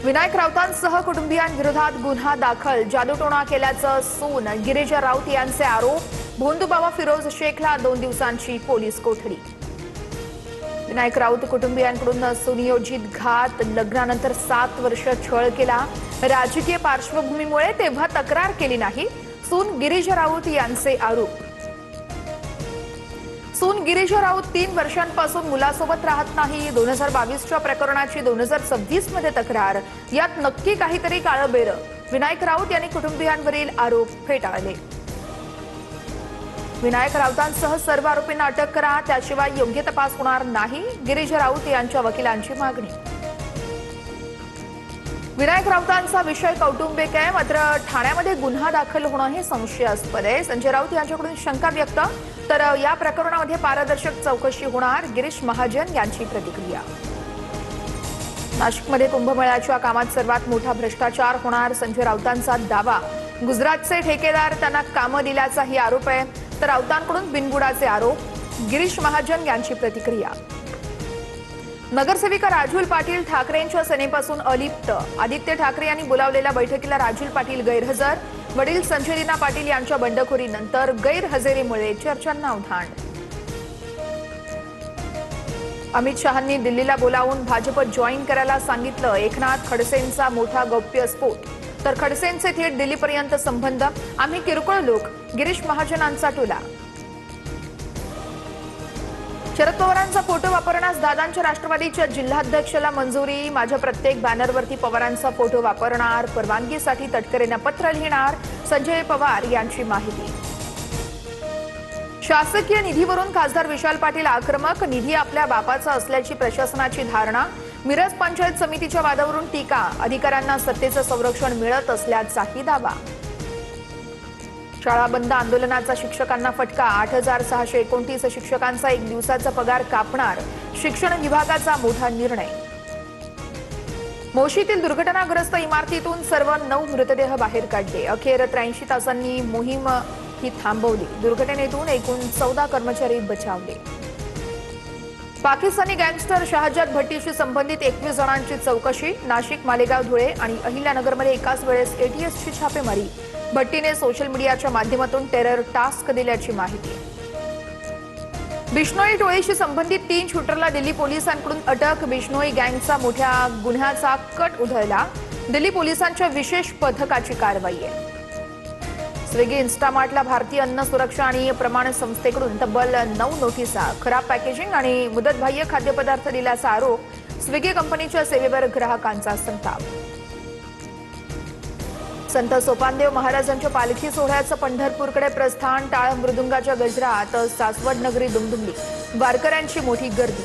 विनायक राऊतांसह कुटुंबियांविरोधात गुन्हा दाखल, जादूटोणा केल्याचं सून गिरीजा राऊत यांचे आरोप. भोंदूबाबा फिरोज शेखला 2 दिवसांची पोलीस कोठडी. विनायक राऊत कुटुंबियांकडून सुनियोजित घात, लग्नानंतर 7 वर्ष छळ केला. राजकीय पार्श्वभूमीमुळे तेव्हा तक्रार केली नाही. सून गिरीजा राऊत यांचे आरोप. सून गिरीजा राऊत 3 वर्षांपासून मुलासोबत राहत नाही. 2022च्या प्रकरणाची 2026 मध्ये तक्रार. यात नक्की काहीतरी काळबेरं. विनायक राऊत यांनी कुटुंबियांवरील आरोप फेटाळले. विनायक राऊतांसह सर्व आरोपींना अटक करा, त्याशिवाय योग्य तपास होणार नाही. गिरीजा राऊत यांच्या वकिलांची मागणी. विनायक राऊतांचा विषय कौटुंबिक आहे, मात्र ठाण्यामध्ये गुन्हा दाखल होणं हे संशयास्पद आहे. संजय राऊत यांच्याकडून शंका व्यक्त. तर या प्रकरणामध्ये पारदर्शक चौकशी होणार. गिरीश महाजन यांची प्रतिक्रिया. नाशिकमध्ये कुंभमेळ्याच्या कामात सर्वात मोठा भ्रष्टाचार होणार, संजय राऊतांचा दावा. गुजरातचे ठेकेदार त्यांना कामं दिल्याचाही आरोप आहे. तर राऊतांकडून बिनबुडाचे आरोप. गिरीश महाजन यांची प्रतिक्रिया. नगरसेविका राजुल पाटील ठाकरेंच्या सेनेपासून अलिप्त. आदित्य ठाकरे यांनी बोलावलेल्या बैठकीला राजुल पाटील गैरहजर. वडील संजय लीना पाटील यांच्या बंडखोरीनंतर गैरहजेरीमुळे चर्चांना उधाण. अमित शहांनी दिल्लीला बोलावून भाजपत जॉईन करायला सांगितलं. एकनाथ खडसेंचा मोठा गौप्यस्फोट. तर खडसेंचे थेट दिल्लीपर्यंत संबंध. आम्ही किरकोळ लोक. गिरीश महाजनांचा टोला. शरद पवारांचा फोटो वापरण्यास दादांच्या राष्ट्रवादीच्या जिल्हाध्यक्षाला मंजुरी. माझ्या प्रत्येक बॅनरवरती पवारांचा फोटो वापरणार. परवानगीसाठी तटकरेंना पत्र लिहिणार. संजय पवार यांची माहिती. शासकीय निधीवरून खासदार विशाल पाटील आक्रमक. निधी आपल्या बापाचा असल्याची प्रशासनाची धारणा. मिरज पंचायत समितीच्या वादावरून टीका. अधिकाऱ्यांना सत्तेचं संरक्षण मिळत असल्याचाही दावा. शाळा बंद आंदोलनाचा शिक्षकांना फटका. 8629 शिक्षकांचा 1 दिवसाचा पगार कापणार. शिक्षण विभागाचा मोठा निर्णय. मोशीतील दुर्घटनाग्रस्त इमारतीतून सर्व 9 मृतदेह बाहेर काढले. अखेर 83 तासांनी मोहीम ही थांबवली. दुर्घटनेतून एकूण 14 कर्मचारी बचावले. पाकिस्तानी गँगस्टर शहाजाद भट्टीशी संबंधित 21 जणांची चौकशी. नाशिक, मालेगाव, धुळे आणि अहिल्यानगरमध्ये एकाच वेळेस एटीएसची छापेमारी. भट्टीने सोशल मीडियाच्या माध्यमातून टेरर टास्क दिल्याची माहिती. बिश्नोई टोळीशी संबंधित 3 शूटरला दिल्ली पोलिसांकडून अटक. बिश्नोई गँगचा मोठ्या गुन्ह्याचा कट उधळला. दिल्ली पोलिसांच्या विशेष पथकाची कारवाई आहे. स्विगी इन्स्टामार्टला भारतीय अन्न सुरक्षा आणि प्रमाण संस्थेकडून तब्बल 9 नोटिसा. खराब पॅकेजिंग आणि मुदतबाह्य खाद्यपदार्थ दिल्याचा आरोप. स्विगी कंपनीच्या सेवेवर ग्राहकांचा संताप. संत सोपानदेव महाराजांच्या पालखी सोहळ्याचं पंढरपूरकडे प्रस्थान. टाळ मृदुंगाच्या गजरात सासवड नगरी दुमदुमली. वारकऱ्यांची मोठी गर्दी.